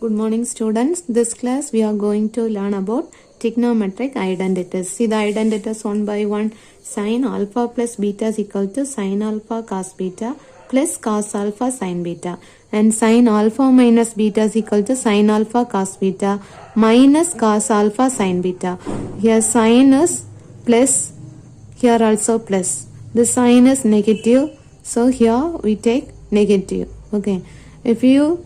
Good morning students. This class we are going to learn about trigonometric identities. See the identities one by one. Sin alpha plus beta is equal to sin alpha cos beta plus cos alpha sin beta. And sin alpha minus beta is equal to sin alpha cos beta minus cos alpha sin beta. Here sin is plus, here also plus. The sign is negative, so here we take negative. Okay. If you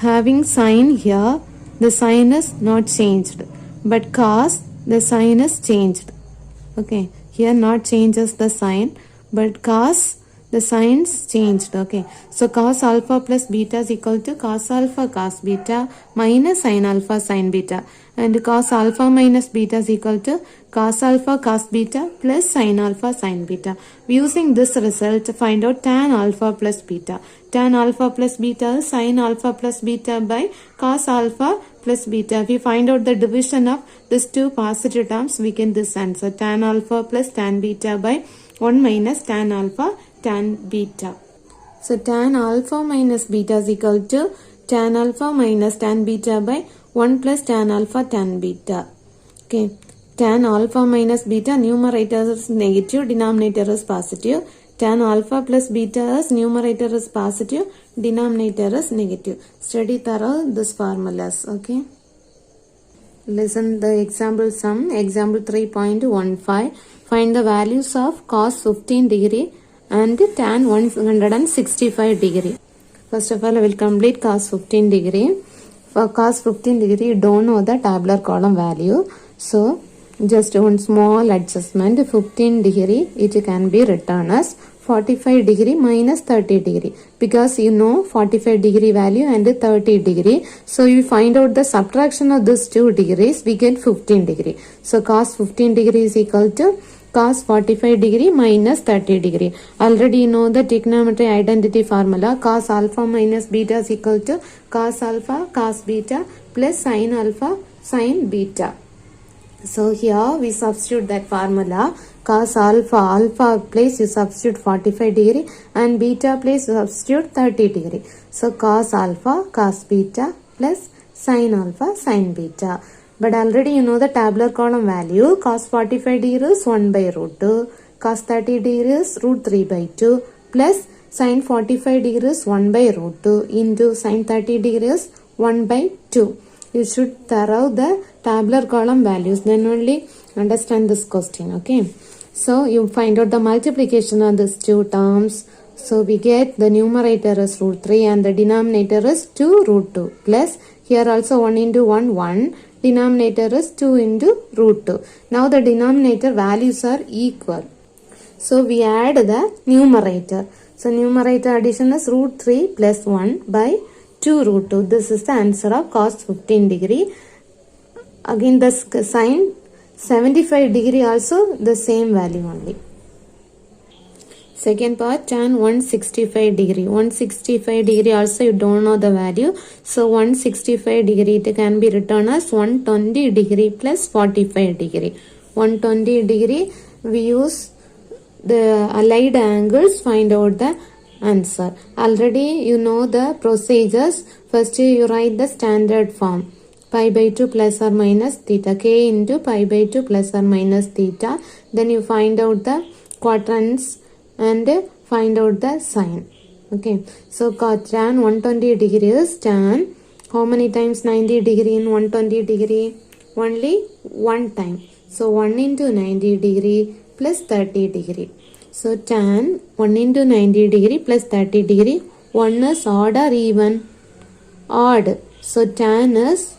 having sign here, the sign is not changed, but cos, the sign is changed. Okay, here not changes the sign, but cos, the signs changed. Okay, so cos alpha plus beta is equal to cos alpha cos beta minus sin alpha sin beta, and cos alpha minus beta is equal to cos alpha cos beta plus sin alpha sin beta. Using this result, find out tan alpha plus beta. Tan alpha plus beta is sin alpha plus beta by cos alpha plus beta. If we find out the division of these two positive terms, we get this answer. Tan alpha plus tan beta by 1 minus tan alpha tan beta. So tan alpha minus beta is equal to tan alpha minus tan beta by 1 plus tan alpha tan beta. Okay. Tan alpha minus beta, numerator is negative, denominator is positive. Tan alpha plus beta is numerator is positive, denominator is negative. Study thorough this formulas. Okay. Listen the example sum. Example 3.15. Find the values of cos 15 degree and tan 165 degree. First of all, I will complete cos 15 degree. For cos 15 degree, you don't know the tabular column value. So, just one small adjustment. 15 degree, it can be written as 45 degree minus 30 degree, because you know 45 degree value and 30 degree. So you find out the subtraction of these 2 degrees, we get 15 degree. So cos 15 degree is equal to cos 45 degree minus 30 degree. Already you know the trigonometry identity formula. Cos alpha minus beta is equal to cos alpha cos beta plus sin alpha sin beta. So here we substitute that formula. Cos alpha place you substitute 45 degree and beta place you substitute 30 degree. So cos alpha cos beta plus sin alpha sin beta. But already you know the tabular column value. Cos 45 degree is 1 by root 2. Cos 30 degree is root 3 by 2 plus sin 45 degree is 1 by root 2 into sin 30 degree is 1 by 2. You should thorough the tabular column values, then only understand this question. Okay, so you find out the multiplication of these two terms. So we get the numerator is root 3 and the denominator is 2 root 2 plus here also 1 into 1 1, denominator is 2 into root 2. Now the denominator values are equal, so we add the numerator. So numerator addition is root 3 plus 1 by 2 root 2. This is the answer of cos 15 degree. Again the sin 75 degree also the same value only. Second part, tan 165 degree. 165 degree also you don't know the value. So 165 degree it can be written as 120 degree plus 45 degree. 120 degree we use the allied angles, find out the answer. Already you know the procedures. First you write the standard form. Pi by 2 plus or minus theta. K into pi by 2 plus or minus theta. Then you find out the quadrants and find out the sign. Okay. So tan 120 degree is tan. How many times 90 degree in 120 degree? Only one time. So 1 into 90 degree plus 30 degree. So tan 1 into 90 degree plus 30 degree. 1 is odd or even? Odd. So tan is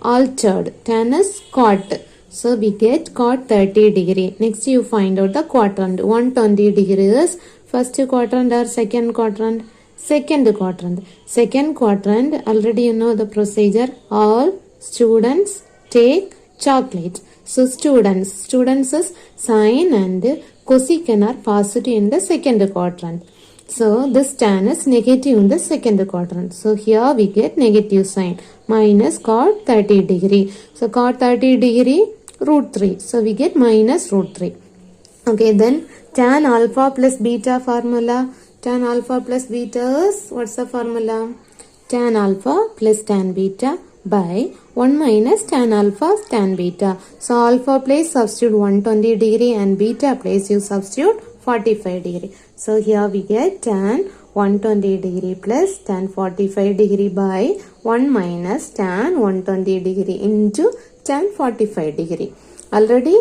altered. Tan is cot. So we get cot 30 degree. Next you find out the quadrant. 120 degree is first quadrant or second quadrant? Second quadrant. Second quadrant, already you know the procedure. All students take chocolate. So students is sine and cosecant are positive in the second quadrant. So this tan is negative in the second quadrant. So here we get negative sign minus cot 30 degree. So cot 30 degree root 3. So we get minus root 3. Okay, then tan alpha plus beta formula. Tan alpha plus beta is, what's the formula? tan alpha plus tan beta by 1 minus tan alpha tan beta. So alpha place substitute 120 degree and beta place you substitute 45 degree. So here we get tan 120 degree plus tan 45 degree by 1 minus tan 120 degree into tan 45 degree. Already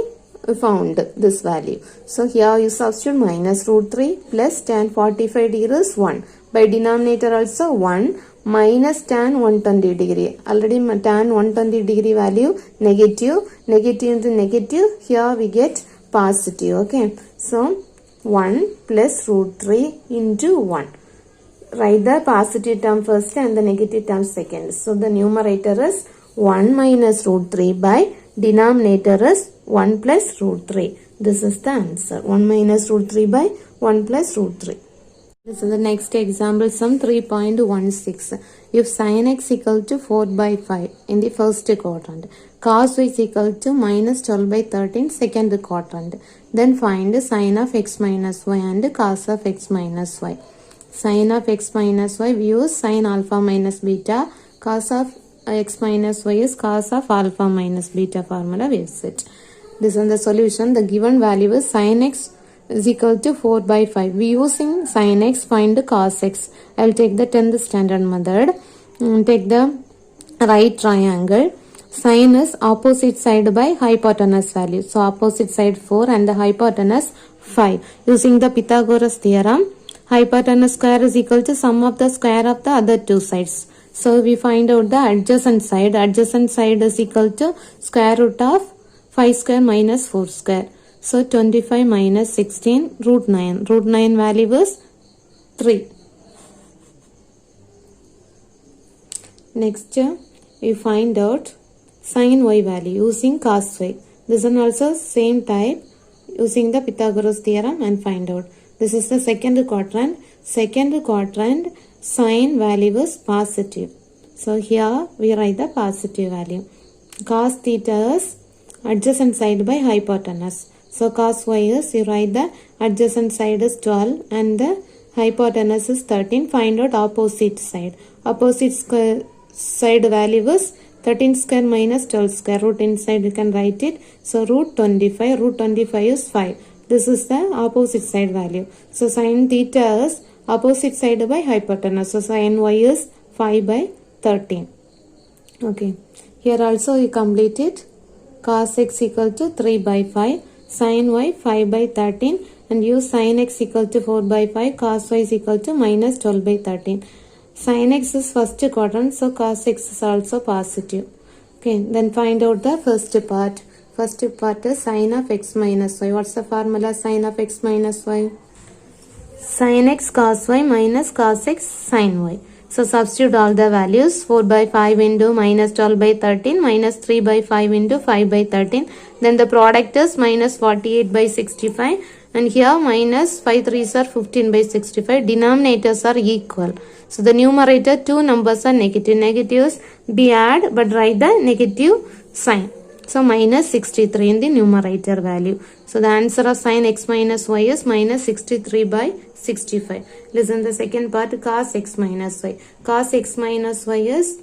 found this value. So here you substitute minus root 3 plus tan 45 degree is 1. By denominator also 1 minus tan 120 degree. Already tan 120 degree value negative. Negative into negative. Here we get positive. Okay. So 1 plus root 3 into 1. Write the positive term first and the negative term second. So the numerator is 1 minus root 3 by denominator is 1 plus root 3. This is the answer. 1 minus root 3 by 1 plus root 3. This is the next example, sum 3.16. If sin x equal to 4 by 5 in the first quadrant, cos y is equal to minus 12 by 13 second quadrant, then find sin of x minus y and cos of x minus y. Sin of x minus y, we use sin alpha minus beta. Cos of x minus y is cos of alpha minus beta formula we use it. This is the solution. The given value is sin x is equal to 4 by 5. We using sin x find cos x. I will take the 10th standard method. Take the right triangle. Sin is opposite side by hypotenuse value. So opposite side 4 and the hypotenuse 5. Using the Pythagoras theorem, hypotenuse square is equal to sum of the square of the other two sides. So we find out the adjacent side. Adjacent side is equal to square root of 5 square minus 4 square. So 25 minus 16 root 9. Root 9 value is 3. Next we find out sin y value using cos y. This is also same type using the Pythagoras theorem and find out. This is the second quadrant. Second quadrant sin value is positive. So here we write the positive value. Cos theta is adjacent side by hypotenuse. So cos y is, you write the adjacent side is 12 and the hypotenuse is 13. Find out opposite side. Opposite side value is 13 square minus 12 square. Root inside you can write it. So root 25. Root 25 is 5. This is the opposite side value. So sin theta is opposite side by hypotenuse. So sin y is 5 by 13. Okay. Here also you complete it. Cos x equal to 3 by 5. Sin y 5 by 13 and use sin x equal to 4 by 5. Cos y is equal to minus 12 by 13. Sin x is first quadrant, so cos x is also positive. Okay, then find out the first part. First part is sin of x minus y. What's the formula sin of x minus y? Sin x cos y minus cos x sin y. So substitute all the values. 4 by 5 into minus 12 by 13 minus 3 by 5 into 5 by 13. Then the product is minus 48 by 65. And here minus 5 3s are 15 by 65. Denominators are equal. So the numerator two numbers are negative. Negatives be add but write the negative sign. So minus 63 in the numerator value. So the answer of sin x minus y is minus 63 by 65. Listen the second part, cos x minus y. Cos x minus y is,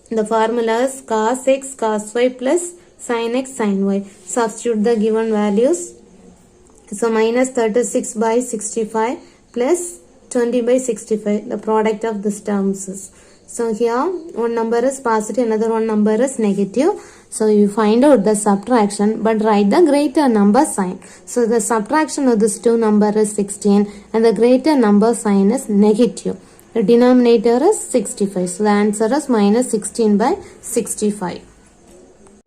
the formula is cos x cos y plus sin x sin y. Substitute the given values. So minus 36 by 65 plus 20 by 65. The product of these terms is. So here one number is positive, another one number is negative. So you find out the subtraction but write the greater number sign. So the subtraction of this two number is 16 and the greater number sign is negative. The denominator is 65. So the answer is minus 16 by 65.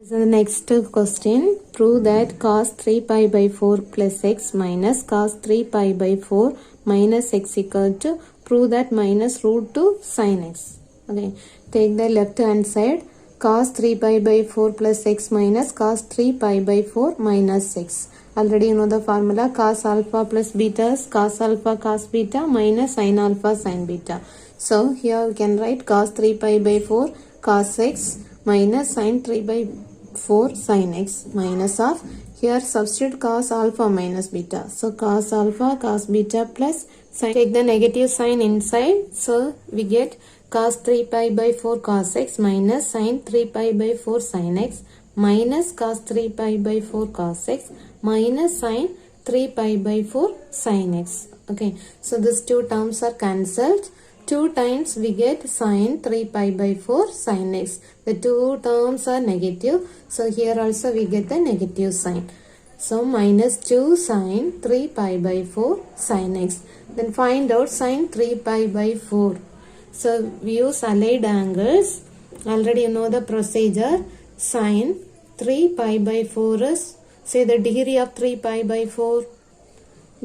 So the next question, prove that cos 3 pi by 4 plus x minus cos 3 pi by 4 minus x equal to, prove that minus root 2 sin x. Okay, take the left hand side, cos 3 pi by 4 plus x minus cos 3 pi by 4 minus x. Already you know the formula, cos alpha plus beta is cos alpha cos beta minus sin alpha sin beta. So here we can write cos 3 pi by 4 cos x minus sin 3 by 4 sin x minus of, here substitute cos alpha minus beta. So cos alpha cos beta plus sin. Take the negative sign inside. So we get cos 3 pi by 4 cos x minus sin 3 pi by 4 sin x minus cos 3 pi by 4 cos x minus sin 3 pi by 4 sin x. Okay, so these two terms are cancelled. 2 times we get sin 3 pi by 4 sin x. The two terms are negative, so here also we get the negative sign. So minus 2 sin 3 pi by 4 sin x. Then find out sin 3 pi by 4. So we use allied angles. Already you know the procedure. Sin 3 pi by 4 is, say the degree of 3 pi by 4.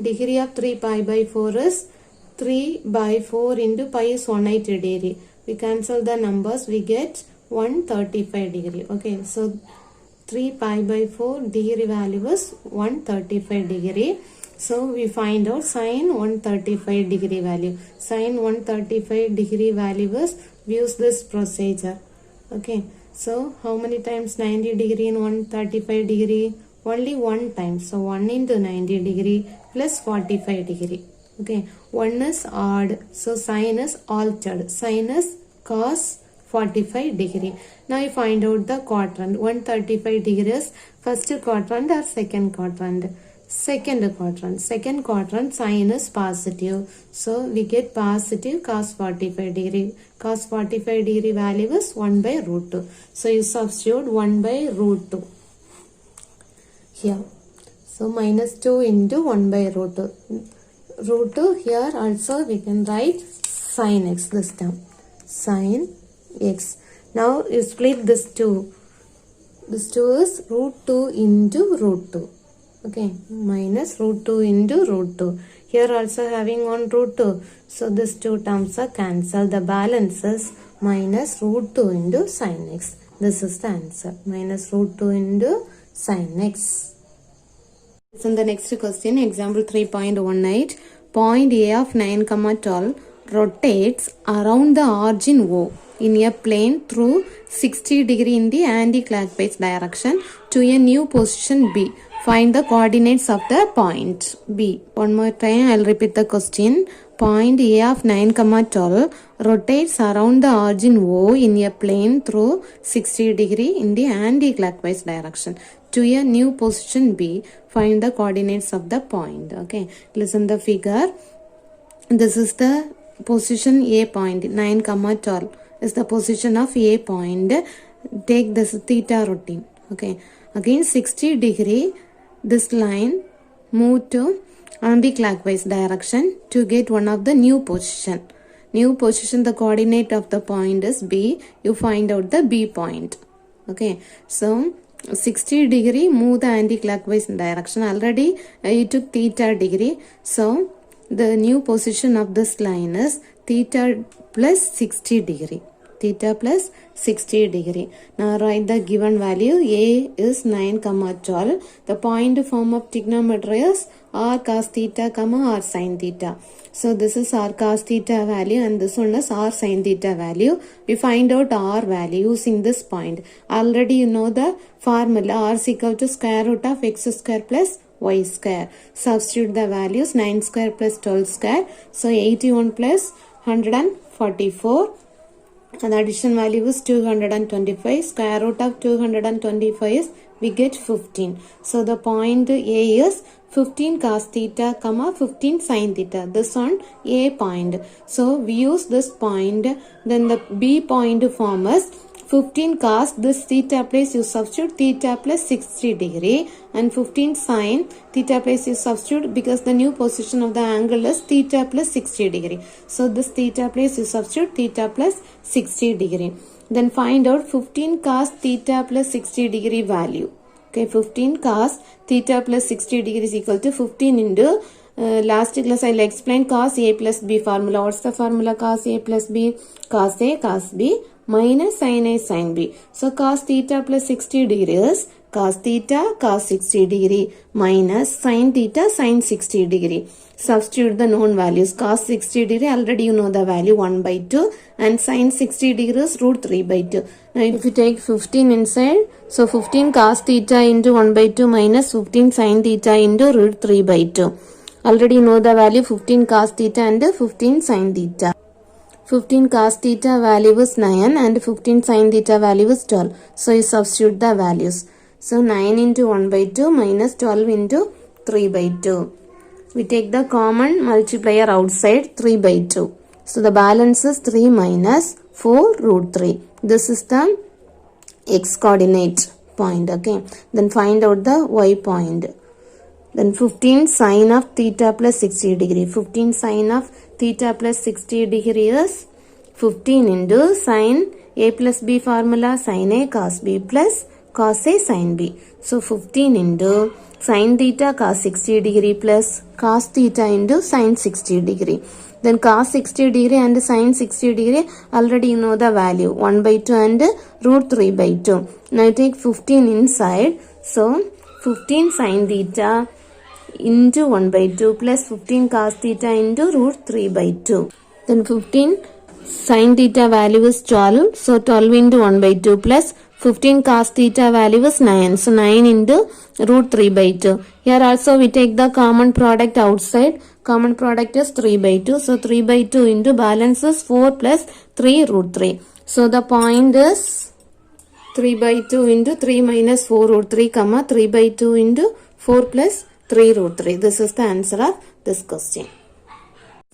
Degree of 3 pi by 4 is 3 by 4 into pi is 180 degree. We cancel the numbers, we get 135 degree. Okay, so 3 pi by 4 degree value is 135 degree. So we find out sin 135 degree value. Sin 135 degree value is, we use this procedure. Okay, so how many times 90 degree and 135 degree? Only one time. So 1 into 90 degree plus 45 degree. Okay, 1 is odd, so sign is altered. Sign is cos 45 degree. Now you find out the quadrant. 135 degrees first quadrant or second quadrant? Second quadrant. Second quadrant sign is positive, so we get positive cos 45 degree. Cos 45 degree value is 1 by root 2. So you substitute 1 by root 2 here. So minus 2 into 1 by root 2. Root 2 here also we can write sin x this term. Sin x. Now you split this 2. This 2 is root 2 into root 2. Okay, minus root 2 into root 2. Here also having one root 2. So these two terms are cancelled. The balance is minus root 2 into sin x. This is the answer. Minus root 2 into sin x. So in the next question, example 3.18. Point A of 9, 12 rotates around the origin O in a plane through 60 degree in the anti-clockwise direction to a new position B. Find the coordinates of the point B. One more time, I will repeat the question. Point A of 9, 12 rotates around the origin O in a plane through 60 degree in the anti-clockwise direction to a new position B. Find the coordinates of the point. Okay, listen the figure. This is the position A point. 9, 12 is the position of A point. Take this theta routine. Okay, again 60 degree. This line move to anti-clockwise direction to get one of the new position. New position, the coordinate of the point is B. You find out the B point. Okay, so 60 degree move the anti-clockwise direction. Already you took theta degree. So the new position of this line is theta plus 60 degree. Theta plus 60 degree. Now write the given value. A is 9, 12. The point form of trigonometry is r cos theta, r sin theta. So this is r cos theta value and this one is r sin theta value. We find out r value using this point. Already you know the formula. R is equal to square root of x square plus y square. Substitute the values. 9 square plus 12 square. So 81 plus 144. And the addition value is 225. Square root of 225 is, we get 15. So the point A is 15 cos theta, 15 sin theta. This one A point. So we use this point. Then the B point form is 15 cos, this theta place you substitute theta plus 60 degree, and 15 sin theta place you substitute because the new position of the angle is theta plus 60 degree. So this theta place you substitute theta plus 60 degree. Then find out 15 cos theta plus 60 degree value. Okay, 15 cos theta plus 60 degree is equal to 15 into last class I will explain cos A plus B formula. What's the formula? Cos A plus B, cos A cos B minus sin A sin B. So cos theta plus 60 degree is cos theta cos 60 degree minus sin theta sin 60 degree. Substitute the known values. Cos 60 degree already you know the value 1 by 2 and sin 60 degree is root 3 by 2. Now if you take 15 inside, so 15 cos theta into 1 by 2 minus 15 sin theta into root 3 by 2. Already you know the value 15 cos theta and 15 sin theta. 15 cos theta value is 9 and 15 sin theta value is 12. So you substitute the values. So 9 into 1 by 2 minus 12 into 3 by 2. We take the common multiplier outside 3 by 2. So the balance is 3 minus 4 root 3. This is the x coordinate point. Okay. Then find out the y point. Then 15 sine of theta plus 60 degree. 15 sine of theta plus 60 degree is 15 into sine a plus b formula sine a cos b plus cos a sine b. So 15 into sine theta cos 60 degree plus cos theta into sine 60 degree. Then cos 60 degree and sine 60 degree, already you know the value 1 by 2 and root 3 by 2. Now I take 15 inside. So 15 sine theta into 1 by 2 plus 15 cos theta into root 3 by 2. Then 15 sine theta value is 12. So 12 into 1 by 2 plus 15 cos theta value is 9. So 9 into root 3 by 2. Here also we take the common product outside. Common product is 3 by 2. So 3 by 2 into balance is 4 plus 3 root 3. So the point is 3 by 2 into 3 minus 4 root 3 comma 3 by 2 into 4 plus 3 root 3. This is the answer of this question.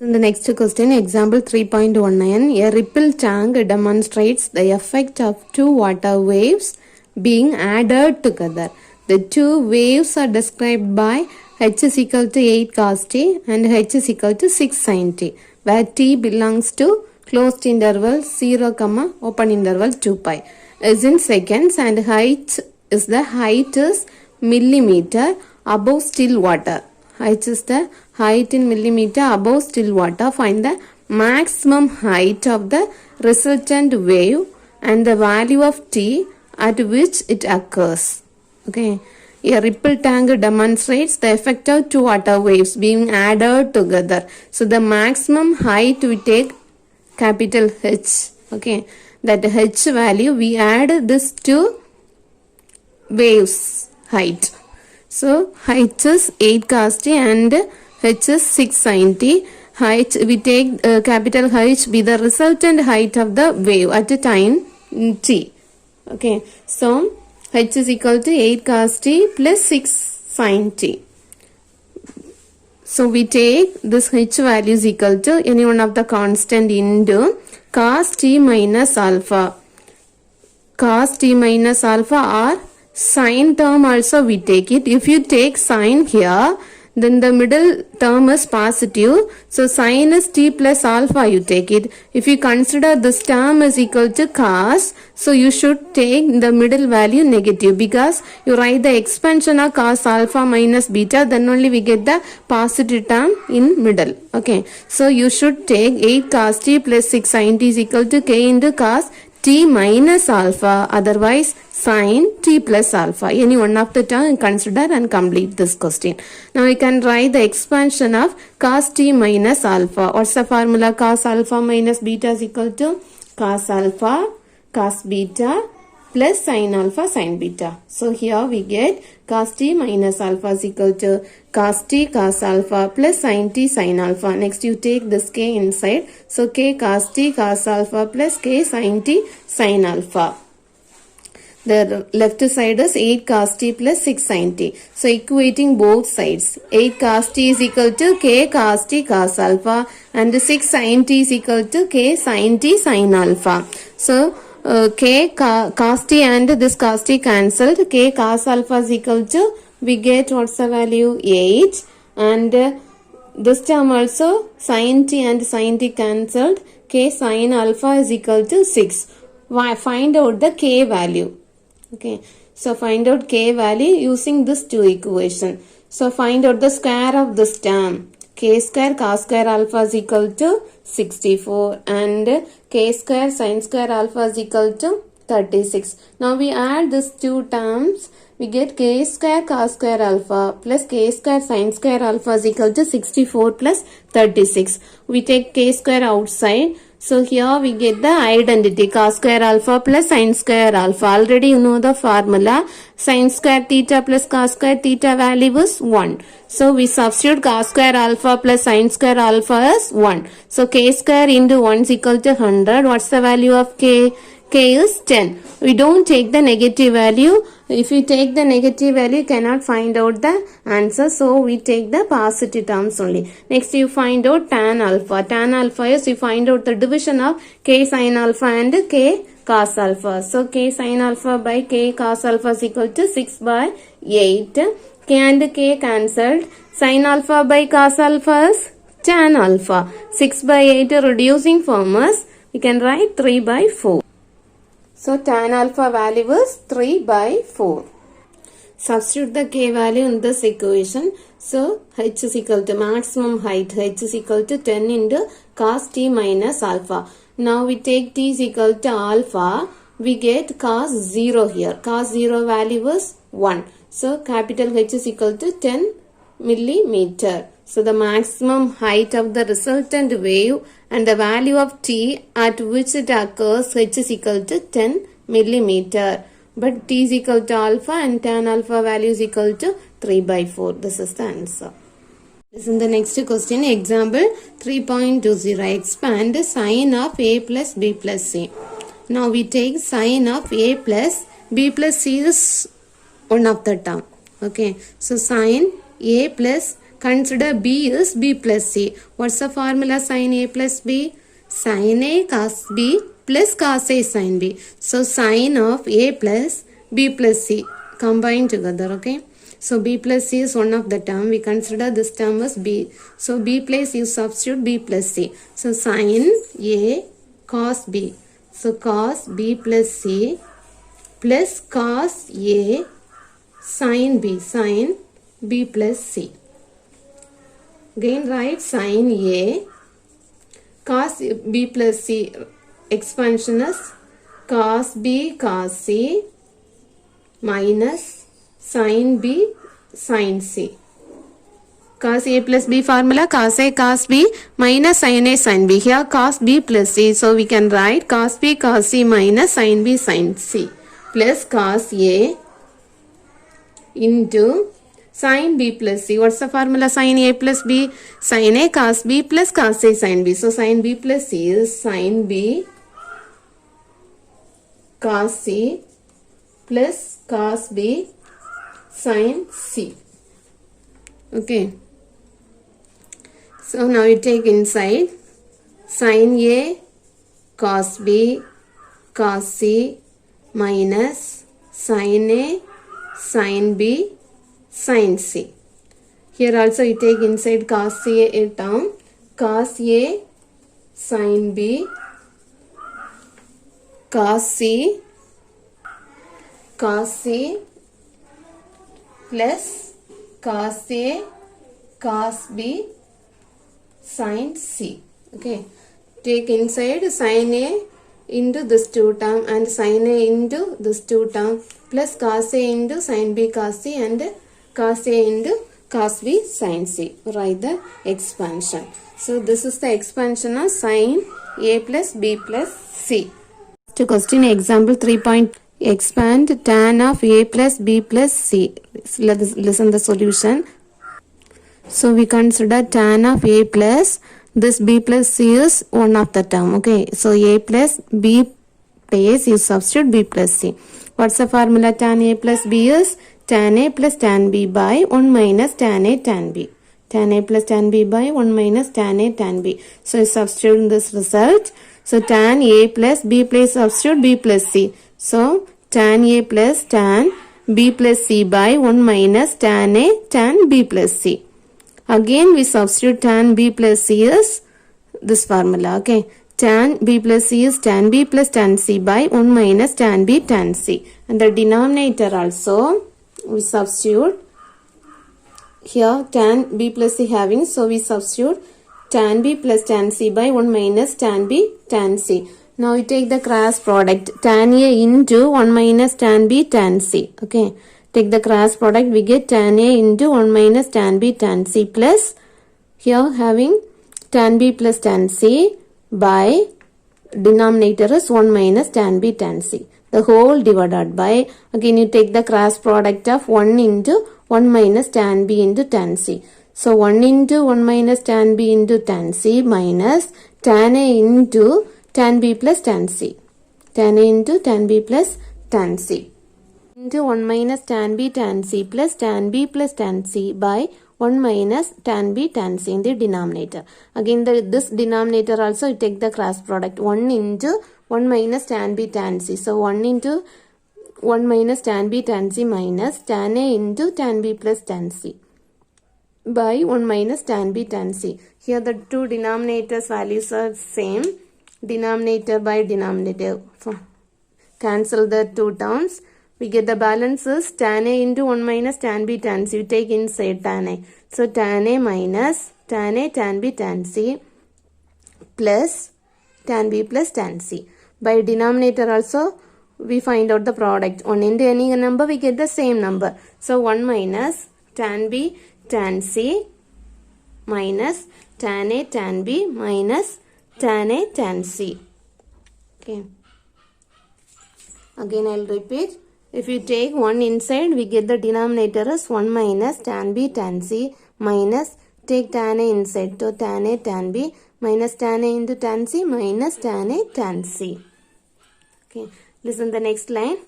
In the next question, example 3.19, a ripple tank demonstrates the effect of two water waves being added together. The two waves are described by h is equal to 8 cos t and h is equal to 6 sin t, where t belongs to closed interval 0, open interval 2 pi. Is in seconds and height is millimeter above still water. Height is the height in millimeter above still water. Find the maximum height of the resultant wave and the value of t at which it occurs. Okay. A ripple tank demonstrates the effect of two water waves being added together. So the maximum height we take capital H. Okay. That H value we add this to waves height. So height is 8 cos t and H is 6 sin t. Height we take capital H be the resultant height of the wave at a time t. Okay. So H is equal to 8 cos t plus 6 sin t. So we take this H value is equal to any one of the constant into cos t minus alpha. Cos t minus alpha or sine term also we take it. If you take sine here, then the middle term is positive. So sine is t plus alpha you take it. If you consider this term is equal to cos, so you should take the middle value negative, because you write the expansion of cos alpha minus beta, then only we get the positive term in middle. Okay. So you should take 8 cos t plus 6 sin t is equal to k into cos t minus alpha, otherwise sin t plus alpha. Any one of the term consider and complete this question. Now we can write the expansion of cos t minus alpha. What's the formula? Cos alpha minus beta is equal to cos alpha cos beta plus sin alpha sin beta. So here we get cos t minus alpha is equal to cos t cos alpha plus sin t sin alpha. Next you take this k inside. So k cos t cos alpha plus k sin t sin alpha. The left side is 8 cos t plus 6 sin t. So equating both sides. 8 cos t is equal to k cos t cos alpha and 6 sin t is equal to k sin t sin alpha. So k cos t and this cos t cancelled. K cos alpha is equal to, we get what's the value? 8. And this term also sin t and sin t cancelled. K sin alpha is equal to 6. Find out the k value. Okay. So find out k value using this two equation. So find out the square of this term. K square cos square alpha is equal to 64 and k square sin square alpha is equal to 36. Now we add these two terms. We get k square cos square alpha plus k square sin square alpha is equal to 64 plus 36. We take k square outside. So here we get the identity cos square alpha plus sin square alpha. Already you know the formula. Sin square theta plus cos square theta value is 1. So we substitute cos square alpha plus sin square alpha as 1. So k square into 1 is equal to 100. What's the value of k? K is 10. We don't take the negative value. If you take the negative value, you cannot find out the answer. So we take the positive terms only. Next you find out tan alpha. Tan alpha is you find out the division of k sin alpha and k cos alpha. So k sin alpha by k cos alpha is equal to 6 by 8. K and k cancelled. Sin alpha by cos alpha is tan alpha. 6 by 8 reducing form is we can write 3 by 4. So tan alpha value is 3 by 4. Substitute the k value in this equation. So h is equal to maximum height. H is equal to 10 into cos t minus alpha. Now we take t is equal to alpha. We get cos 0 here. Cos 0 value is 1. So capital H is equal to 10 millimeter. So the maximum height of the resultant wave and the value of t at which it occurs h is equal to 10 millimeter. But t is equal to alpha and tan alpha value is equal to 3 by 4. This is the answer. This is the next question. Example 3.20. Expand sine of a plus b plus c. Now we take sine of a plus b plus c is one of the term. Okay. So sine a plus, consider b is b plus c. What's the formula sine a plus b? Sine a cos b plus cos a sin b. So sine of a plus b plus c combined together. Okay. So b plus c is one of the term. We consider this term as b. So b place you substitute b plus c. So sine a cos b. So cos b plus c plus cos a sin b. Sin b plus c. Again write sin a cos b plus c. Expansion is cos b cos c minus sin b sin c. Cos a plus b formula cos a cos b minus sin a sin b. Here cos b plus c. So we can write cos b cos c minus sin b sin c plus cos a into sin b plus c. What's the formula sin a plus b? Sin a cos b plus cos a sin b. So sin b plus c is sin b cos c plus cos b sin c. Okay. So now you take inside sin a cos b cos c minus sin a sin b sin c. Here also you take inside cos a term, cos a sin b cos c plus cos a cos b sin c. Okay, take inside sin a into this two term and sin a into this two term plus cos a into sin b cos c and cos a into cos b sin c. Write the expansion. So this is the expansion of sin a plus b plus c. To question example 3. Expand tan of a plus b plus c. Listen the solution. So we consider tan of a plus this b plus c is one of the term. Okay. So a plus b place you substitute b plus c. What's the formula? Tan a plus b is tan a plus tan b by 1 minus tan a tan b. Tan a plus tan b by 1 minus tan a tan b. So you substitute in this result. So tan a plus b place substitute b plus c. So tan a plus tan b plus c by 1 minus tan a tan b plus c. Again we substitute tan b plus c is this formula. Okay. Tan b plus c is tan b plus tan c by 1 minus tan b tan c. And the denominator also we substitute here tan b plus c having. So we substitute tan b plus tan c by 1 minus tan b tan c. Now we take the cross product tan a into 1 minus tan b tan c. Okay. Take the cross product, we get tan a into 1 minus tan b tan c plus here having tan b plus tan c by denominator is 1 minus tan B tan C. The whole divided by, again you take the cross product of 1 into 1 minus tan B into tan C. So 1 into 1 minus tan B into tan C minus tan A into tan B plus tan C. Tan A into tan B plus tan C. Into 1 minus tan B tan C plus tan B plus tan C by 1 minus tan B tan C in the denominator. Again this denominator also you take the cross product 1 into 1 minus tan B tan C. So 1 into 1 minus tan B tan C minus tan A into tan B plus tan C by 1 minus tan B tan C. Here the two denominators values are same. Denominator by denominator. So, cancel the two terms. We get the balance is tan A into 1 minus tan B tan C. You take inside tan A. So tan A minus tan A tan B tan C plus tan B plus tan C. By denominator also we find out the product. 1 into any number we get the same number. So 1 minus tan B tan C minus tan A tan B minus tan A tan C. Okay. Again I'll repeat. If you take 1 inside, we get the denominator as 1 minus tan B tan C minus take tan A inside. So tan A tan B minus tan A into tan C minus tan A tan C. Okay, listen the next line.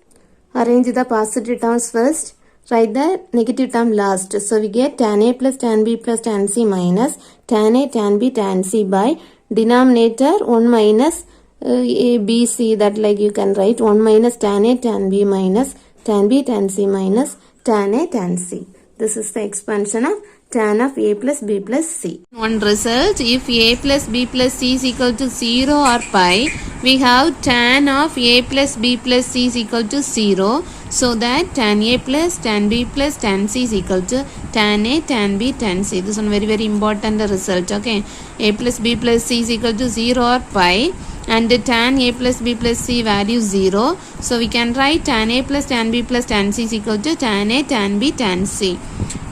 Arrange the positive terms first. Write the negative term last. So we get tan A plus tan B plus tan C minus tan A tan B tan C by denominator 1 minus A, B, C, that like you can write 1 minus tan A tan B minus tan B tan C minus tan A tan C. This is the expansion of tan of A plus B plus C. One result, if A plus B plus C is equal to 0 or pi, we have tan of A plus B plus C is equal to 0. So that tan A plus tan B plus tan C is equal to tan A tan B tan C. This is one very important result. Okay, A plus B plus C is equal to 0 or pi. And tan A plus B plus C value 0. So we can write tan A plus tan B plus tan C is equal to tan A tan B tan C.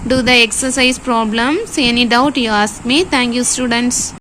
Do the exercise problems. Any doubt you ask me. Thank you students.